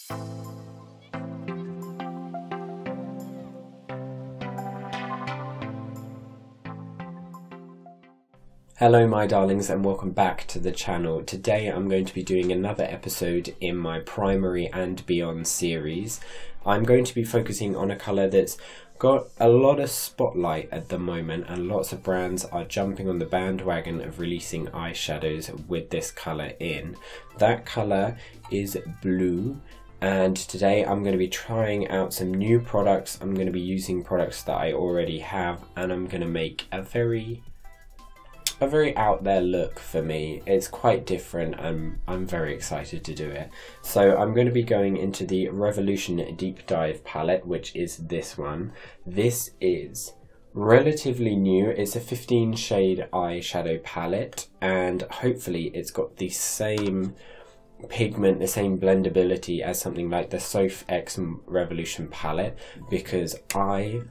Hello my darlings and welcome back to the channel. Today I'm going to be doing another episode in my Primary and Beyond series. I'm going to be focusing on a colour that's got a lot of spotlight at the moment, and lots of brands are jumping on the bandwagon of releasing eyeshadows with this colour in. That colour is blue, and today I'm going to be trying out some new products. I'm going to be using products that I already have, and I'm going to make a very out there look for me. It's quite different and I'm very excited to do it. So I'm going to be going into the Revolution Deep Dive palette, which is this one. This is relatively new. It's a 15 shade eyeshadow palette, and hopefully it's got the same pigment, the same blendability as something like the Soph X Revolution palette, because I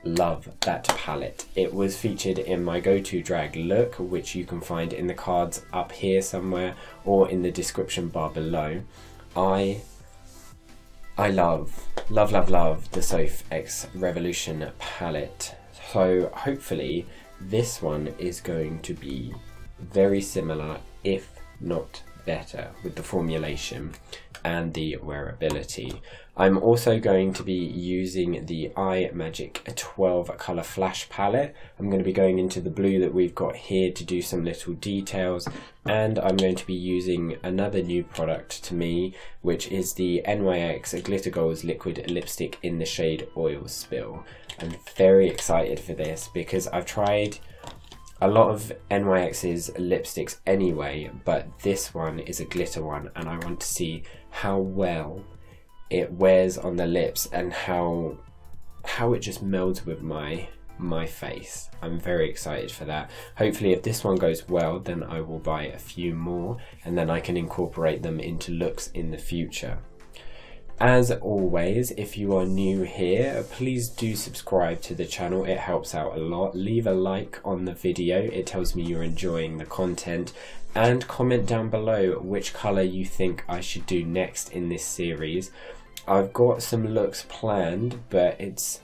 love that palette. It was featured in my go-to drag look, which you can find in the cards up here somewhere or in the description bar below. I love the Soph X Revolution palette. So hopefully this one is going to be very similar, if not better, with the formulation and the wearability. I'm also going to be using the iMagic 12 colour flash palette. I'm going to be going into the blue that we've got here to do some little details, and I'm going to be using another new product to me, which is the NYX Glitter Goals liquid lipstick in the shade Oil Spill. I'm very excited for this because I've tried a lot of NYX's lipsticks anyway, but this one is a glitter one, and I want to see how well it wears on the lips and how it just melds with my face. I'm very excited for that. Hopefully if this one goes well, then I will buy a few more and then I can incorporate them into looks in the future. As always, if you are new here, please do subscribe to the channel. It helps out a lot. Leave a like on the video. It tells me you're enjoying the content. And comment down below which colour you think I should do next in this series. I've got some looks planned, but it's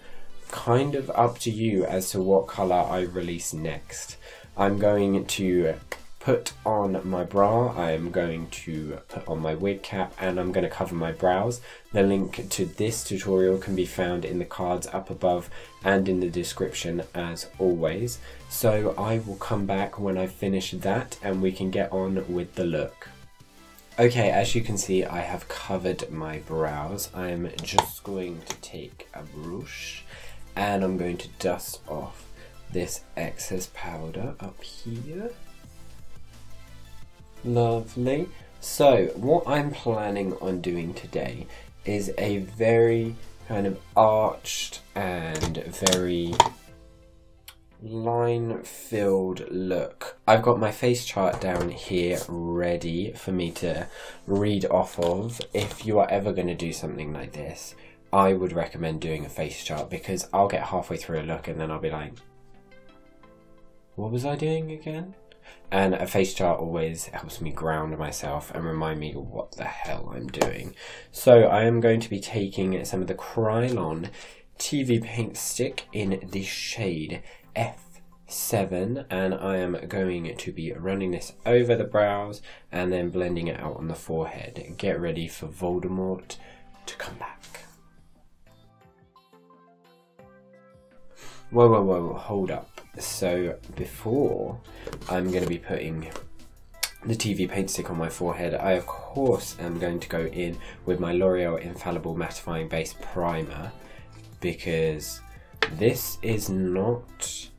kind of up to you as to what colour I release next. I'm going to put on my bra, I'm going to put on my wig cap, and I'm going to cover my brows. The link to this tutorial can be found in the cards up above and in the description as always. So I will come back when I finish that and we can get on with the look. Okay, as you can see, I have covered my brows. I'm just going to take a brush and I'm going to dust off this excess powder up here. Lovely. So what I'm planning on doing today is a very kind of arched and very line filled look. I've got my face chart down here ready for me to read off of. If you are ever going to do something like this, I would recommend doing a face chart, because I'll get halfway through a look and then I'll be like, what was I doing again? And a face chart always helps me ground myself and remind me what the hell I'm doing. So I am going to be taking some of the Kryolan TV paint stick in the shade F7, and I am going to be running this over the brows and then blending it out on the forehead. Get ready for Voldemort to come back. Whoa, hold up. So before I'm going to be putting the TV paint stick on my forehead, I of course am going to go in with my L'Oreal Infallible Mattifying Base Primer, because this is not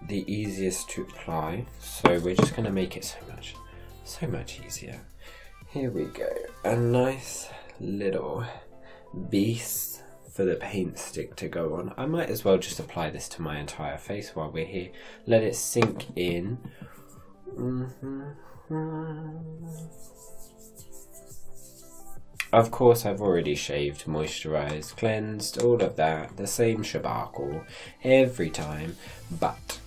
the easiest to apply, so we're just going to make it so much easier. Here we go, a nice little beast for the paint stick to go on. I might as well just apply this to my entire face while we're here. Let it sink in. Of course, I've already shaved, moisturised, cleansed, all of that. The same shabarkle every time, but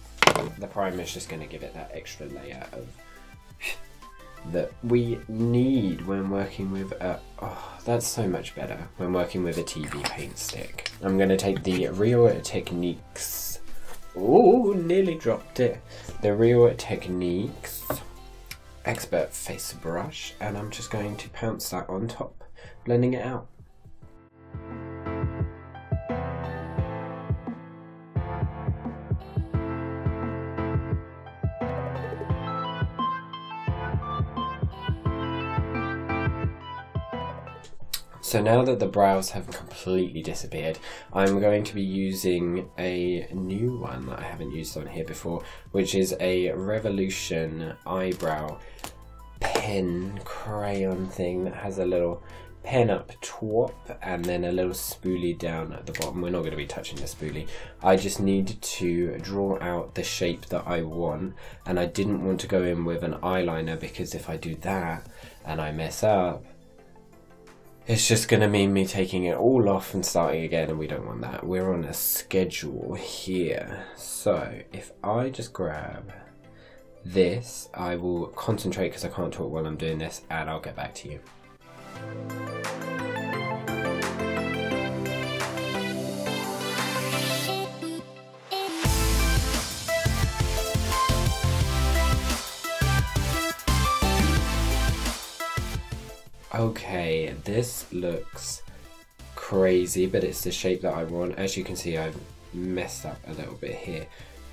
the primer is just going to give it that extra layer of that we need when working with a... Oh, that's so much better when working with a TV paint stick. I'm going to take the Real Techniques... Oh, nearly dropped it. The Real Techniques Expert Face Brush, and I'm just going to pounce that on top, blending it out. So now that the brows have completely disappeared, I'm going to be using a new one that I haven't used on here before, which is a Revolution eyebrow pen crayon thing that has a little pen up top and then a little spoolie down at the bottom. We're not going to be touching the spoolie. I just need to draw out the shape that I want, and I didn't want to go in with an eyeliner because if I do that and I mess up, it's just going to mean me taking it all off and starting again, and we don't want that. We're on a schedule here. So if I just grab this, I will concentrate because I can't talk while I'm doing this, and I'll get back to you. Okay, this looks crazy, but it's the shape that I want. As you can see, I've messed up a little bit here.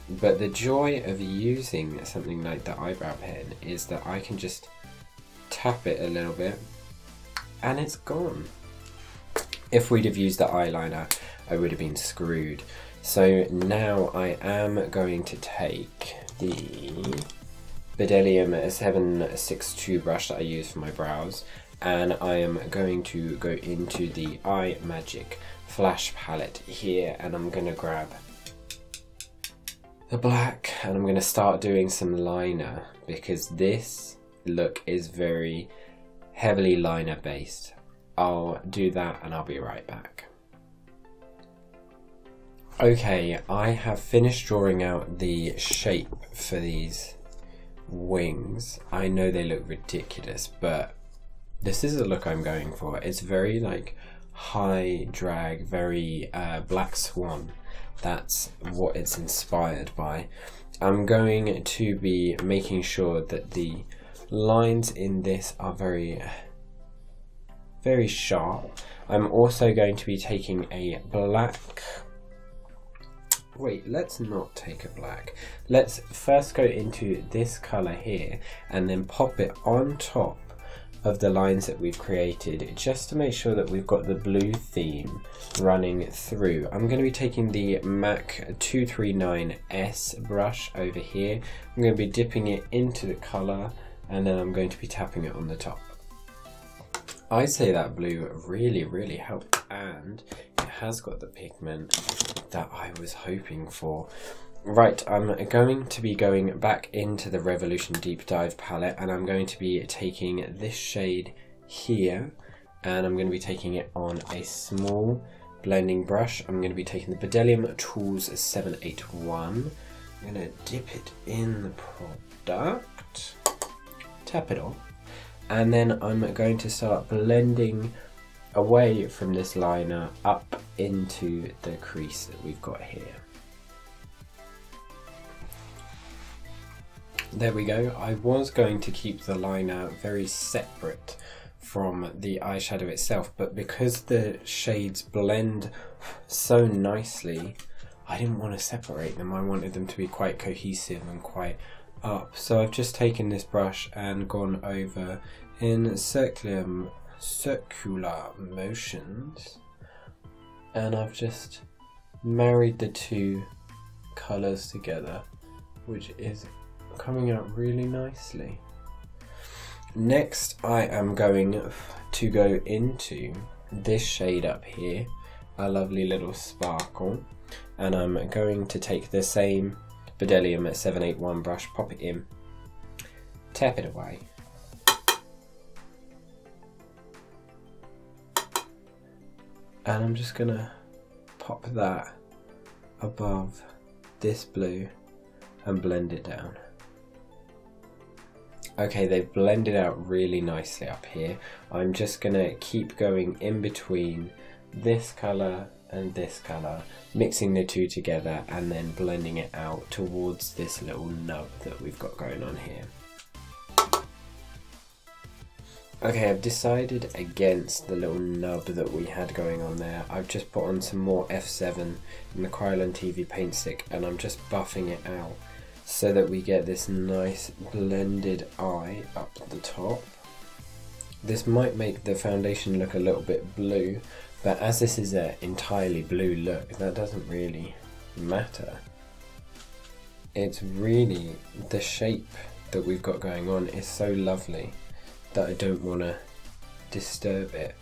But the joy of using something like the eyebrow pen is that I can just tap it a little bit and it's gone. If we'd have used the eyeliner, I would have been screwed. So now I am going to take the Bdellium 762 brush that I use for my brows, and I am going to go into the Eye Magic Flash palette here, and I'm going to grab the black and I'm going to start doing some liner because this look is very heavily liner based. I'll do that and I'll be right back. Okay, I have finished drawing out the shape for these wings. I know they look ridiculous, but this is the look I'm going for. It's very like high drag, very Black Swan. That's what it's inspired by. I'm going to be making sure that the lines in this are very sharp. I'm also going to be taking a black... Wait, let's not take a black. Let's first go into this colour here and then pop it on top of the lines that we've created, just to make sure that we've got the blue theme running through. I'm going to be taking the MAC 239S brush over here. I'm going to be dipping it into the colour and then I'm going to be tapping it on the top. I say that blue really helped, and it has got the pigment that I was hoping for. Right, I'm going to be going back into the Revolution Deep Dive palette and I'm going to be taking this shade here and I'm going to be taking it on a small blending brush. I'm going to be taking the Bdellium Tools 781. I'm going to dip it in the product, tap it off, and then I'm going to start blending away from this liner up into the crease that we've got here. There we go. I was going to keep the liner very separate from the eyeshadow itself, but because the shades blend so nicely, I didn't want to separate them. I wanted them to be quite cohesive and quite up. So I've just taken this brush and gone over in circular motions, and I've just married the two colours together, which is coming out really nicely. Next, I am going to go into this shade up here, a lovely little sparkle, and I'm going to take the same Bdellium 781 brush, pop it in, tap it away, and I'm just gonna pop that above this blue and blend it down. Okay, they've blended out really nicely up here. I'm just gonna keep going in between this colour and this colour, mixing the two together and then blending it out towards this little nub that we've got going on here. Okay, I've decided against the little nub that we had going on there. I've just put on some more F7 in the Kryolan TV paint stick and I'm just buffing it out so that we get this nice blended eye up the top. This might make the foundation look a little bit blue, but as this is an entirely blue look, that doesn't really matter. It's really, the shape that we've got going on is so lovely that I don't want to disturb it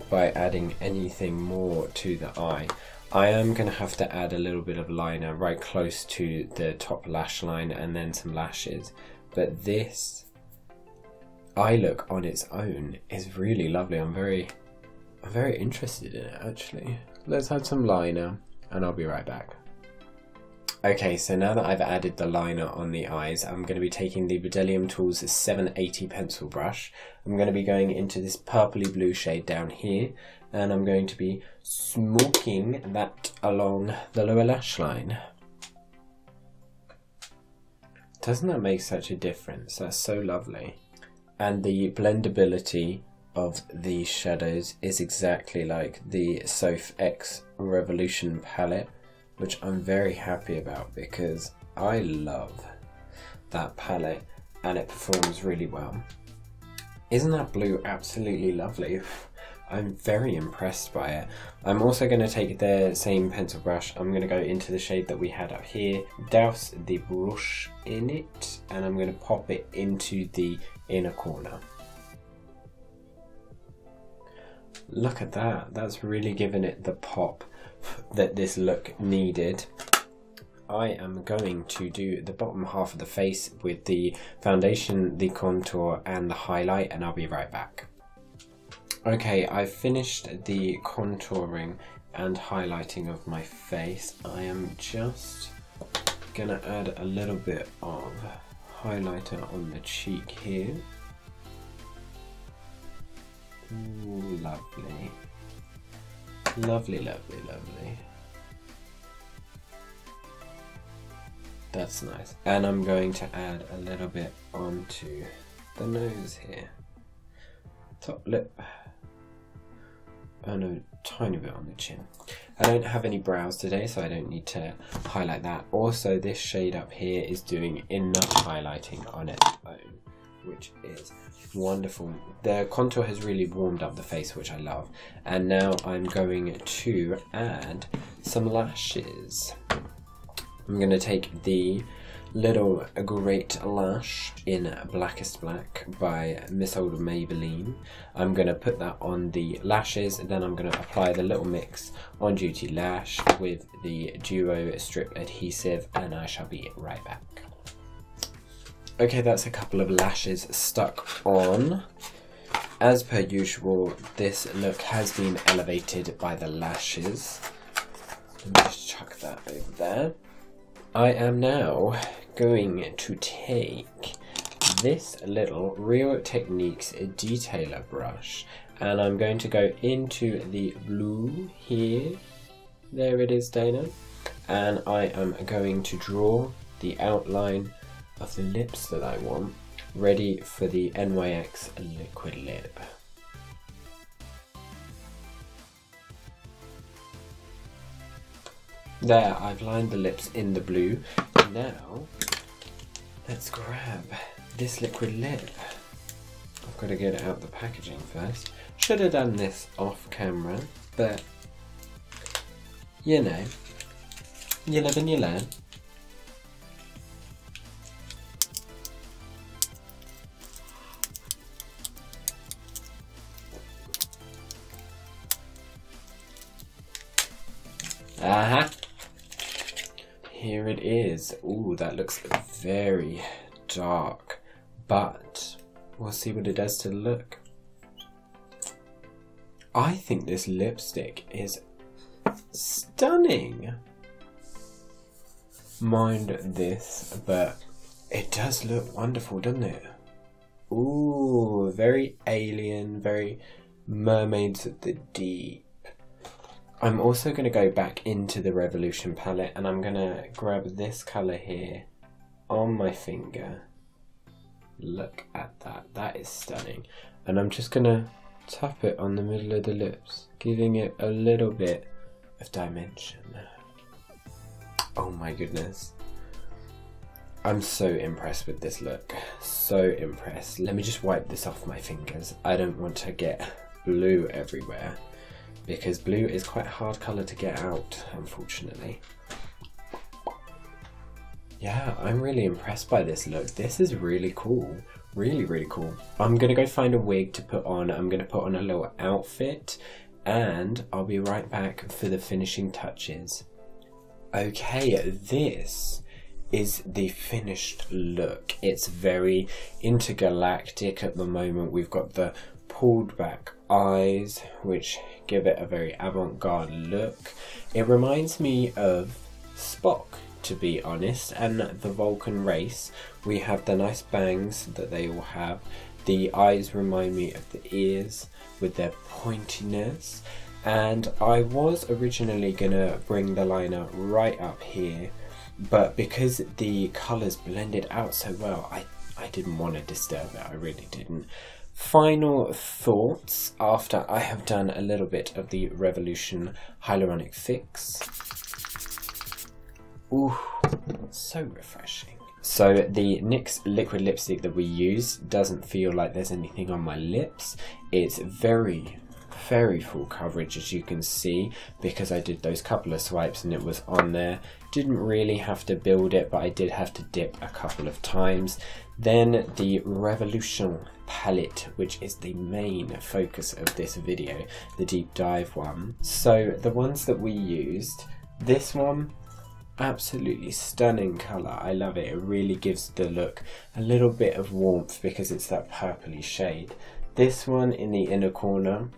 by adding anything more to the eye. I am going to have to add a little bit of liner right close to the top lash line and then some lashes, but this eye look on its own is really lovely. I'm very interested in it actually. Let's add some liner and I'll be right back. Okay, so now that I've added the liner on the eyes, I'm going to be taking the Bdellium Tools 780 pencil brush. I'm going to be going into this purpley blue shade down here, and I'm going to be smoking that along the lower lash line. Doesn't that make such a difference? That's so lovely. And the blendability of these shadows is exactly like the Soph X Revolution palette, which I'm very happy about because I love that palette and it performs really well. Isn't that blue absolutely lovely? I'm very impressed by it. I'm also going to take the same pencil brush. I'm going to go into the shade that we had up here, douse the brush in it, and I'm going to pop it into the inner corner. Look at that, that's really given it the pop that this look needed. I am going to do the bottom half of the face with the foundation, the contour and the highlight, and I'll be right back. Okay, I've finished the contouring and highlighting of my face. I am just gonna add a little bit of highlighter on the cheek here. Ooh, lovely. Lovely, lovely, lovely. That's nice. And I'm going to add a little bit onto the nose here. Top lip. Oh no, tiny bit on the chin. I don't have any brows today, so I don't need to highlight that. Also, this shade up here is doing enough highlighting on its own, which is wonderful. The contour has really warmed up the face, which I love. And now I'm going to add some lashes. I'm going to take the Little Great Lash in Blackest Black by Miss Old Maybelline. I'm going to put that on the lashes, and then I'm going to apply the Little Mix on Duty Lash with the Duo Strip Adhesive, and I shall be right back. Okay, that's a couple of lashes stuck on. As per usual, this look has been elevated by the lashes. Let me just chuck that over there. I am now going to take this little Real Techniques detailer brush and I'm going to go into the blue here. There it is, Dana. And I am going to draw the outline of the lips that I want, ready for the NYX liquid lip. There, I've lined the lips in the blue. Now, let's grab this liquid lip. I've got to get it out the packaging first. Should have done this off camera, but you know, you live and you learn. Aha! Here it is. Ooh, that looks very dark, but we'll see what it does to the look. I think this lipstick is stunning. Mind this, but It does look wonderful, doesn't it? Ooh, very alien, very mermaids of the deep. I'm also going to go back into the Revolution palette and I'm going to grab this colour here on my finger. Look at that, that is stunning. And I'm just going to tap it on the middle of the lips, giving it a little bit of dimension. Oh my goodness. I'm so impressed with this look, so impressed. Let me just wipe this off my fingers. I don't want to get blue everywhere because blue is quite a hard colour to get out, unfortunately. Yeah, I'm really impressed by this look. This is really cool. Really, really cool. I'm going to go find a wig to put on. I'm going to put on a little outfit and I'll be right back for the finishing touches. Okay, this is the finished look. It's very intergalactic at the moment. We've got the pulled back eyes, which give it a very avant-garde look. It reminds me of Spock, to be honest, and the Vulcan race. We have the nice bangs that they all have. The eyes remind me of the ears with their pointiness. And I was originally gonna bring the liner right up here, but because the colours blended out so well, I didn't want to disturb it, I really didn't. Final thoughts after I have done a little bit of the Revolution Hyaluronic Fix. Ooh, so refreshing. So the NYX liquid lipstick that we use doesn't feel like there's anything on my lips. It's very full coverage, as you can see, because I did those couple of swipes and it was on there. Didn't really have to build it, but I did have to dip a couple of times. Then the Revolution palette, which is the main focus of this video, the deep dive one. So the ones that we used, this one, absolutely stunning colour. I love it. It really gives the look a little bit of warmth because it's that purpley shade. This one in the inner corner,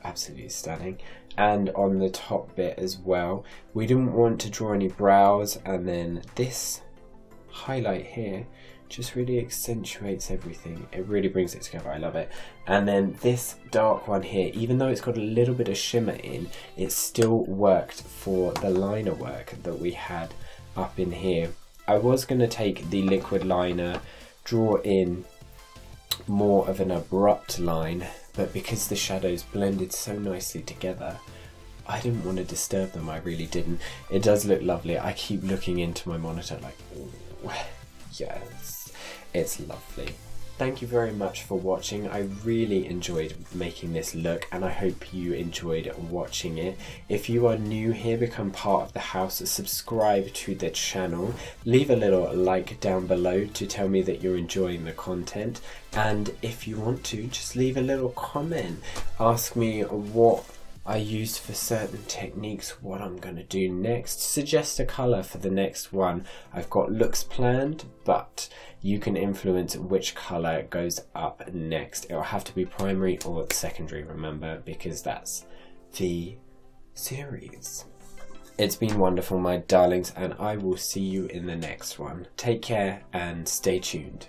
absolutely stunning, and on the top bit as well. We didn't want to draw any brows, and then this highlight here just really accentuates everything. It really brings it together. I love it. And then this dark one here, even though it's got a little bit of shimmer in, it still worked for the liner work that we had up in here. I was going to take the liquid liner, draw in more of an abrupt line, but because the shadows blended so nicely together, I didn't want to disturb them. I really didn't. It does look lovely. I keep looking into my monitor like, oh, yes, it's lovely. Thank you very much for watching. I really enjoyed making this look and I hope you enjoyed watching it. If you are new here, become part of the house, subscribe to the channel, leave a little like down below to tell me that you're enjoying the content, and if you want to, just leave a little comment. Ask me what I used for certain techniques, what I'm going to do next, suggest a colour for the next one. I've got looks planned, but you can influence which colour goes up next. It'll have to be primary or secondary, remember, because that's the series. It's been wonderful, my darlings, and I will see you in the next one. Take care and stay tuned.